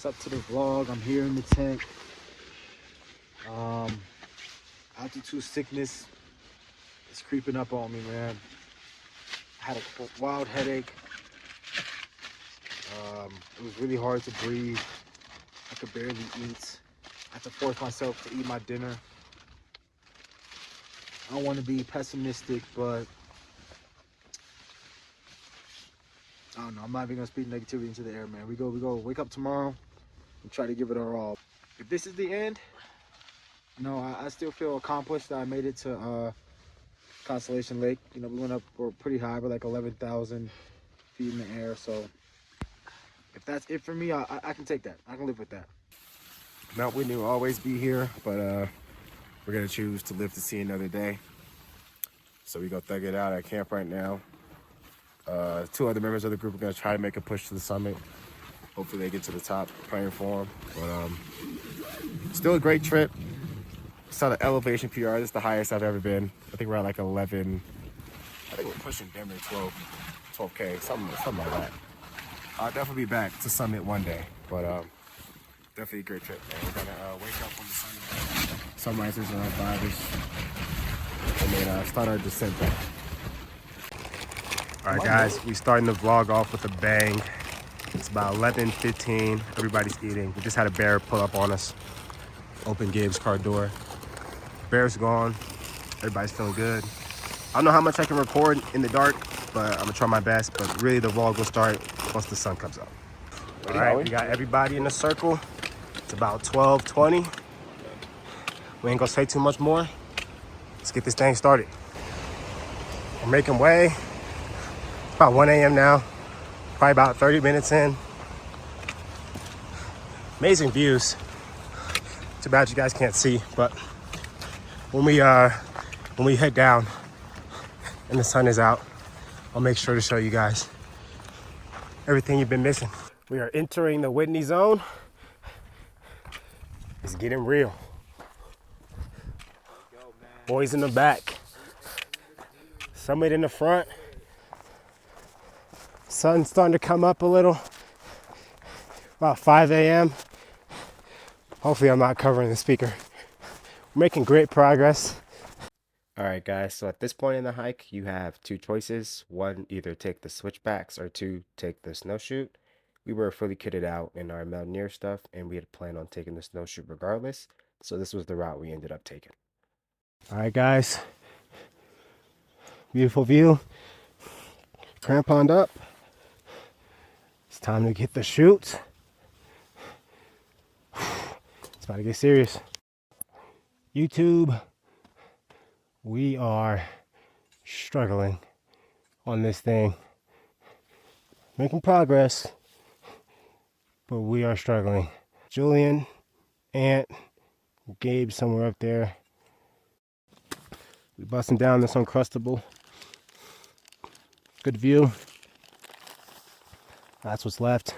What's up to the vlog? I'm here in the tent. Altitude sickness is creeping up on me, man. I had a wild headache. It was really hard to breathe. I could barely eat. I had to force myself to eat my dinner. I don't want to be pessimistic, but I don't know. I'm not even gonna speak negativity into the air, man. We go. Wake up tomorrow and try to give it our all. If this is the end, no, I still feel accomplished that I made it to Constellation Lake. You know, we went up, we're pretty high, we're like 11,000 feet in the air. So if that's it for me, I can take that. I can live with that. Mount Whitney will always be here, but we're gonna choose to live to see another day. So we go thug it out at camp right now. Two other members of the group are gonna try to make a push to the summit. Hopefully they get to the top, praying for them. But still a great trip. Saw the elevation PR. This is the highest I've ever been. I think we're at like 11. I think we're pushing damn near 12K, something like that. I'll definitely be back to summit one day, but definitely a great trip, man. We're gonna wake up on the sun. Sunrise is around 5-ish, and then start our descent back. All right, guys, we starting the vlog off with a bang. It's about 11:15. Everybody's eating. We just had a bear pull up on us. Open Gabe's car door. Bear's gone. Everybody's feeling good. I don't know how much I can record in the dark, but I'm gonna try my best. But really, the vlog will start once the sun comes up. All right, we got everybody in a circle. It's about 12:20. We ain't gonna say too much more. Let's get this thing started. We're making way. It's about 1 a.m. now. Probably about 30 minutes in. Amazing views. Too bad you guys can't see, but when we head down and the sun is out, I'll make sure to show you guys everything you've been missing. We are entering the Whitney zone. It's getting real. Boys in the back, summit in the front. Sun's starting to come up a little. About 5 a.m. Hopefully I'm not covering the speaker. We're making great progress. All right, guys, so at this point in the hike, you have two choices. One, either take the switchbacks, or two, take the snowshoe. We were fully kitted out in our mountaineer stuff, and we had planned on taking the snowshoe regardless. So this was the route we ended up taking. All right, guys. Beautiful view. Cramponed up. It's time to get the chute. It's about to get serious. YouTube, we are struggling on this thing. Making progress, but we are struggling. Julian, Ant, Gabe somewhere up there. We busting down this Uncrustable. Good view. That's what's left.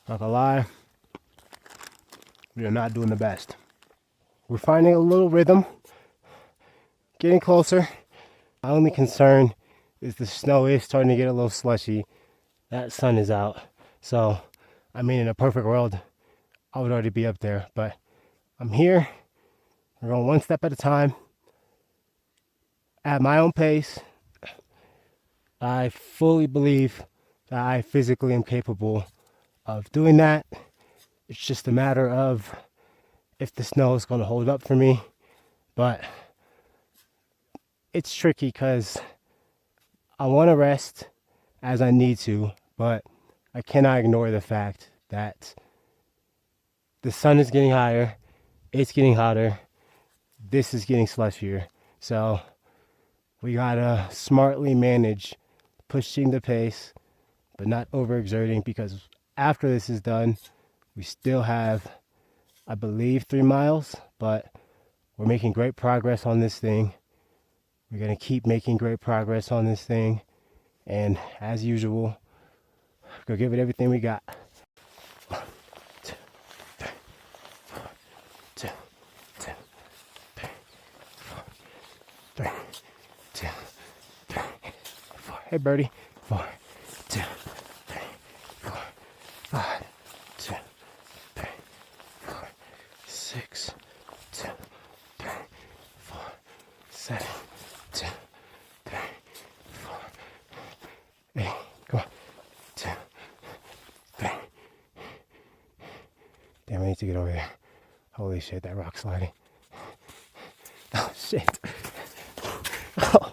Not gonna lie, we are not doing the best. We're finding a little rhythm, getting closer. My only concern is the snow is starting to get a little slushy. That sun is out. So, I mean, in a perfect world, I would already be up there, but I'm here. We're going one step at a time, at my own pace. I fully believe that I physically am capable of doing that. It's just a matter of if the snow is going to hold up for me. But it's tricky because I want to rest as I need to, but I cannot ignore the fact that the sun is getting higher, it's getting hotter, this is getting slushier. So we gotta smartly manage pushing the pace, but not overexerting, because after this is done, we still have, I believe, 3 miles, but we're making great progress on this thing. We're gonna keep making great progress on this thing, and as usual, we're gonna give it everything we got. 1, 2, 3, 4, 2, 2, 3, 4, 3, 2, 3, 4. Hey, birdie. 4, 2, 3, 4, 5, 2, 3, Damn, I need to get over here. Holy shit, that rock sliding. Oh shit. Oh.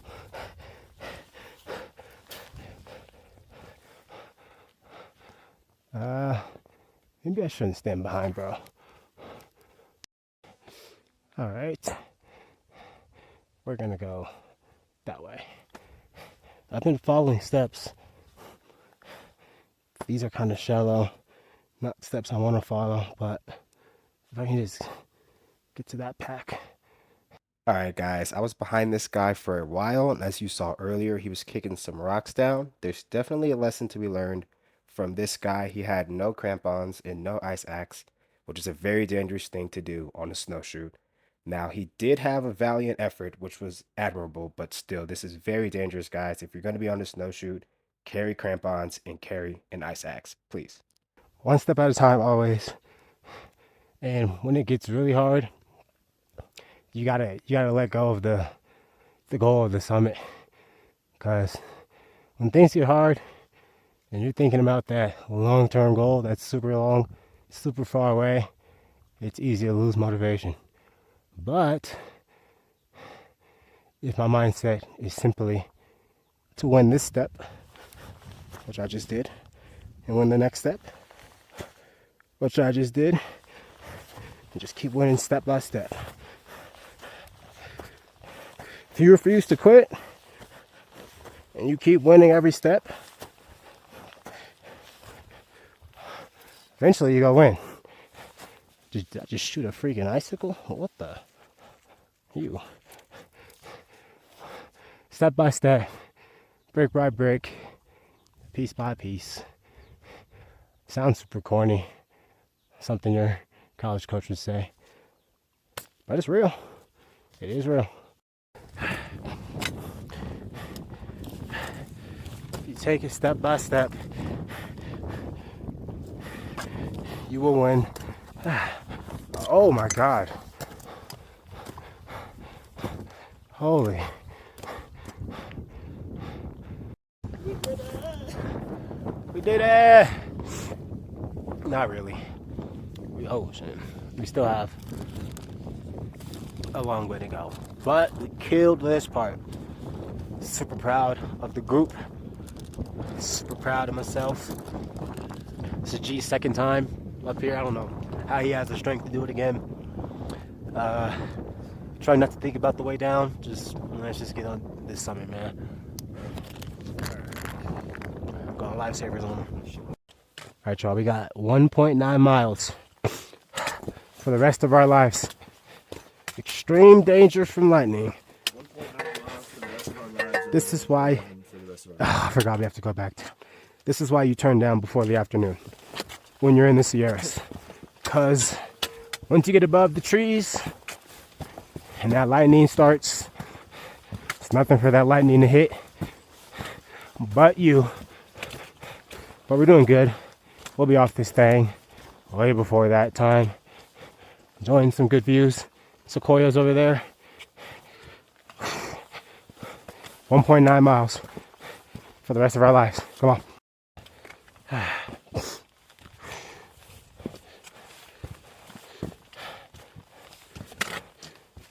Maybe I shouldn't stand behind, bro. All right. We're gonna go that way. I've been following steps. These are kind of shallow. Not steps I want to follow, but if I can just get to that pack. Alright guys, I was behind this guy for a while, and as you saw earlier, he was kicking some rocks down. There's definitely a lesson to be learned from this guy. He had no crampons and no ice axe, which is a very dangerous thing to do on a snowshoe. Now, he did have a valiant effort, which was admirable, but still, this is very dangerous, guys. If you're going to be on a snowshoe, carry crampons and carry an ice axe, please. One step at a time, always. And when it gets really hard, you gotta let go of the goal of the summit, because when things get hard and you're thinking about that long-term goal that's super long, super far away, it's easy to lose motivation. But if my mindset is simply to win this step, which I just did, and win the next step, which I just did, and just keep winning step by step. If you refuse to quit and you keep winning every step, eventually you go win. Just shoot a freaking icicle? What the? You. Step by step, brick by brick, piece by piece. Sounds super corny. Something your college coach would say. But it's real. It is real. If you take it step by step, you will win. Oh my God. Holy. We did it! Not really. Oh shit. We still have a long way to go. But we killed this part. Super proud of the group. Super proud of myself. This is G's second time up here. I don't know how he has the strength to do it again. Try not to think about the way down. Let's just get on this summit, man. I'm going lifesavers on him. Alright, y'all, we got 1.9 miles for the rest of our lives. Extreme danger from lightning. 1.9 miles for the rest of our lives. This is why. I forgot we have to go back. This is why you turn down before the afternoon when you're in the Sierras. Because once you get above the trees and that lightning starts, it's nothing for that lightning to hit but you. But we're doing good. We'll be off this thing way before that time. Enjoying some good views. Sequoias over there. 1.9 miles for the rest of our lives. Come on.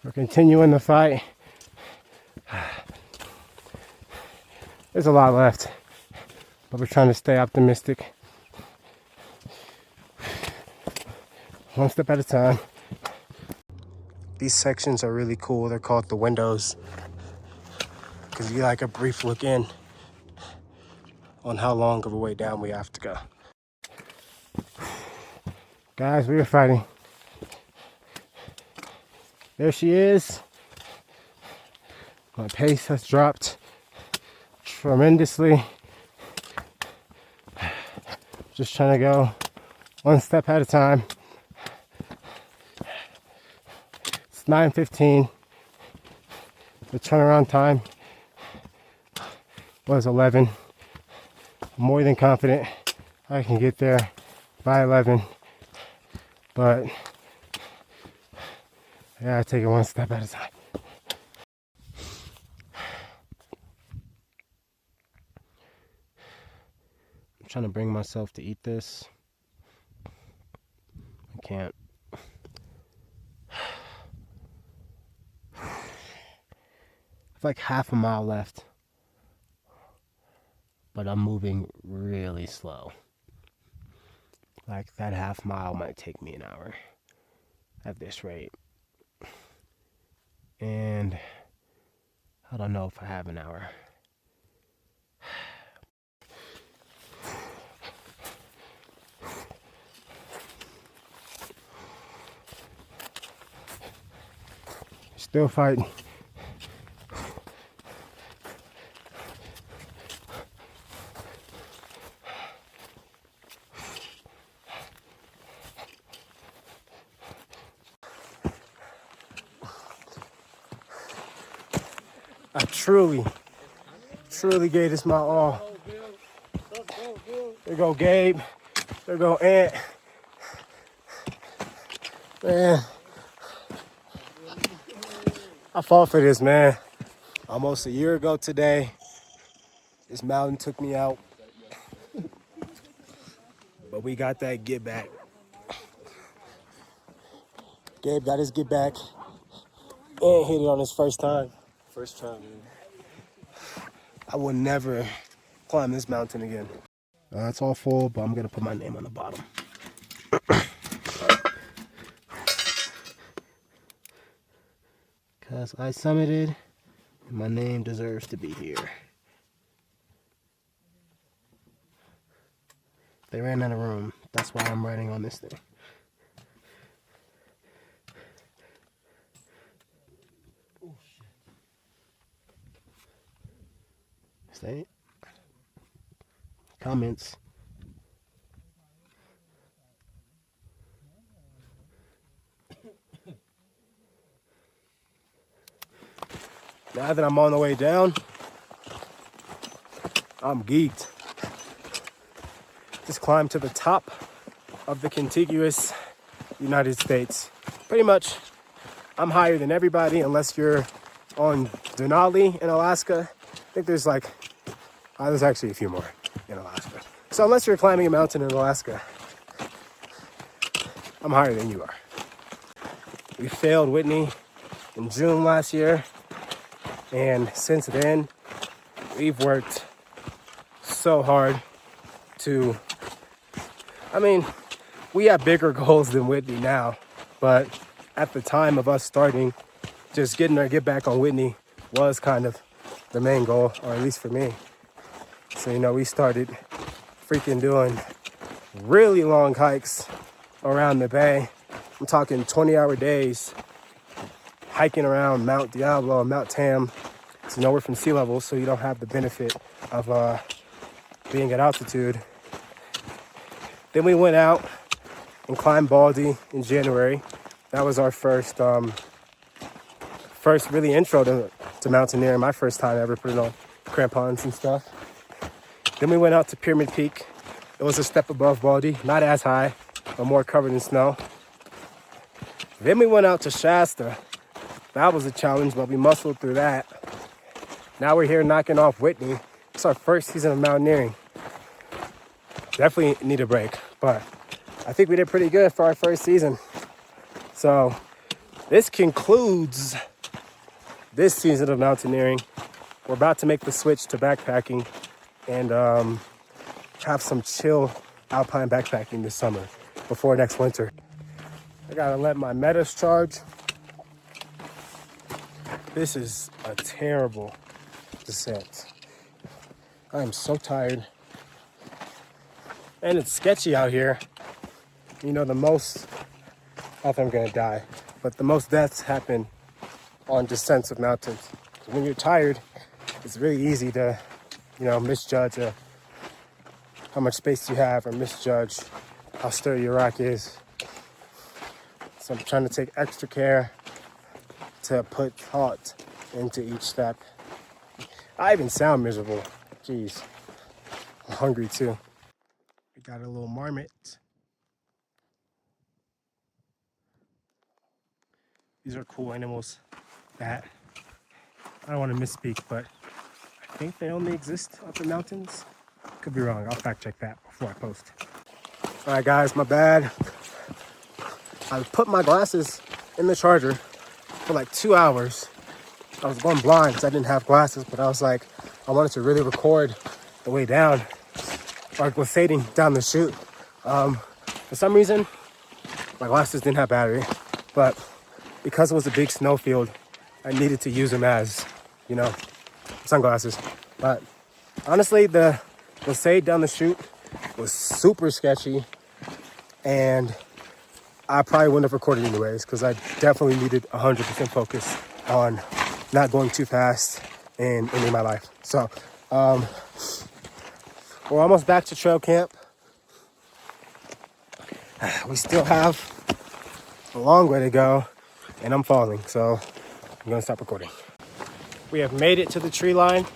We're continuing the fight. There's a lot left, but we're trying to stay optimistic. One step at a time. These sections are really cool. They're called the windows because you get like a brief look in on how long of a way down we have to go. Guys, we are fighting. There she is. My pace has dropped tremendously. Just trying to go one step at a time. It's 9:15. The turnaround time was 11. I'm more than confident I can get there by 11, but I gotta take it one step at a time. I'm trying to bring myself to eat this. I can't. It's like half a mile left, but I'm moving really slow. Like that half mile might take me an hour at this rate. And I don't know if I have an hour. Still fighting. I truly gave this my all. There go Gabe. There go Ant. Man, I fought for this, man. Almost a year ago today, this mountain took me out. But we got that get back. Gabe got his get back and hit it on his first time. First time, man. I will never climb this mountain again. It's all full, but I'm gonna put my name on the bottom. Because I summited, and my name deserves to be here. They ran out of room. That's why I'm writing on this thing. Say it. Comments. Now that I'm on the way down, I'm geeked. Just climbed to the top of the contiguous United States. Pretty much, I'm higher than everybody unless you're on Denali in Alaska. I think there's like, there's actually a few more in Alaska. So unless you're climbing a mountain in Alaska, I'm higher than you are. We failed Whitney in June last year. And since then, we've worked so hard to, we have bigger goals than Whitney now, but at the time of us starting, just getting our get back on Whitney was kind of the main goal, or at least for me. So, we started freaking doing really long hikes around the bay. I'm talking 20-hour days, hiking around Mount Diablo and Mount Tam. It's nowhere from sea level, so you don't have the benefit of being at altitude. Then we went out and climbed Baldy in January. That was our first really intro to mountaineering, my first time ever putting on crampons and stuff. Then we went out to Pyramid Peak. It was a step above Baldy, not as high, but more covered in snow. Then we went out to Shasta. That was a challenge, but we muscled through that. Now we're here knocking off Whitney. It's our first season of mountaineering. Definitely need a break, but I think we did pretty good for our first season. So this concludes this season of mountaineering. We're about to make the switch to backpacking and have some chill alpine backpacking this summer before next winter. I gotta let my metas charge. This is a terrible descent. I am so tired. And it's sketchy out here. The most, I think I'm gonna die, but the most deaths happen on descents of mountains. When you're tired, it's really easy to, misjudge how much space you have or misjudge how sturdy your rock is. So I'm trying to take extra care to put thought into each step. I even sound miserable. Jeez. I'm hungry too. We got a little marmot. These are cool animals that, I don't want to misspeak, but I think they only exist up in mountains. Could be wrong. I'll fact check that before I post. All right, guys, my bad. I put my glasses in the charger for like 2 hours. I was going blind because I didn't have glasses, but I was like, I wanted to really record the way down, or glissading down the chute. For some reason, my glasses didn't have battery, but because it was a big snow field, I needed to use them as, you know, sunglasses. But honestly, the glissade down the chute was super sketchy, and I probably wouldn't have recorded anyways, because I definitely needed 100% focus on not going too fast in any of my life. So we're almost back to trail camp. We still have a long way to go, and I'm falling, so I'm gonna stop recording. We have made it to the tree line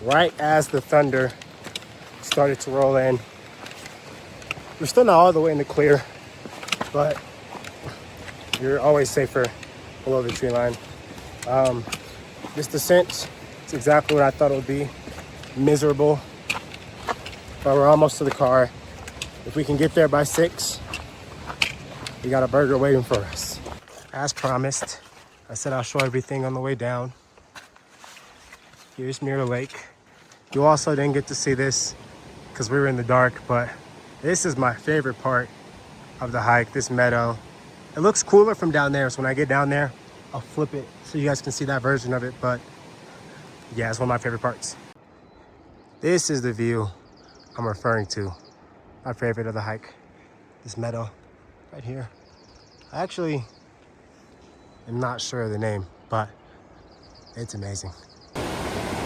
right as the thunder started to roll in. We're still not all the way in the clear, but you're always safer below the tree line. This descent is exactly what I thought it would be. Miserable, but we're almost to the car. If we can get there by 6, we got a burger waiting for us. As promised, I said I'll show everything on the way down. Here's Mirror Lake. You also didn't get to see this because we were in the dark, but this is my favorite part of the hike, this meadow. It looks cooler from down there, so when I get down there, I'll flip it so you guys can see that version of it, but yeah, it's one of my favorite parts. This is the view I'm referring to. My favorite of the hike, this meadow right here. I actually am not sure of the name, but it's amazing.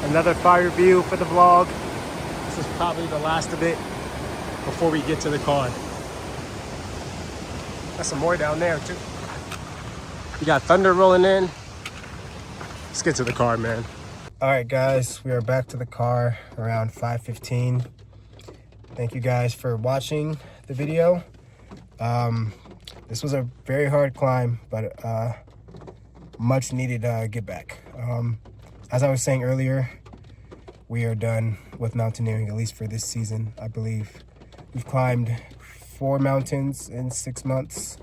Another fire view for the vlog. This is probably the last of it before we get to the car. Got some more down there too. We got thunder rolling in. Let's get to the car, man. All right, guys, we are back to the car around 5:15. Thank you guys for watching the video. This was a very hard climb, but much needed get back. As I was saying earlier, we are done with mountaineering, at least for this season, I believe. We've climbed 4 mountains in 6 months,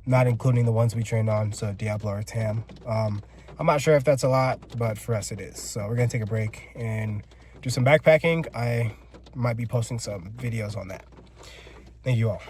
not including the ones we trained on, so Diablo or Tam. I'm not sure if that's a lot, but for us it is. So we're gonna take a break and do some backpacking. I might be posting some videos on that. Thank you all.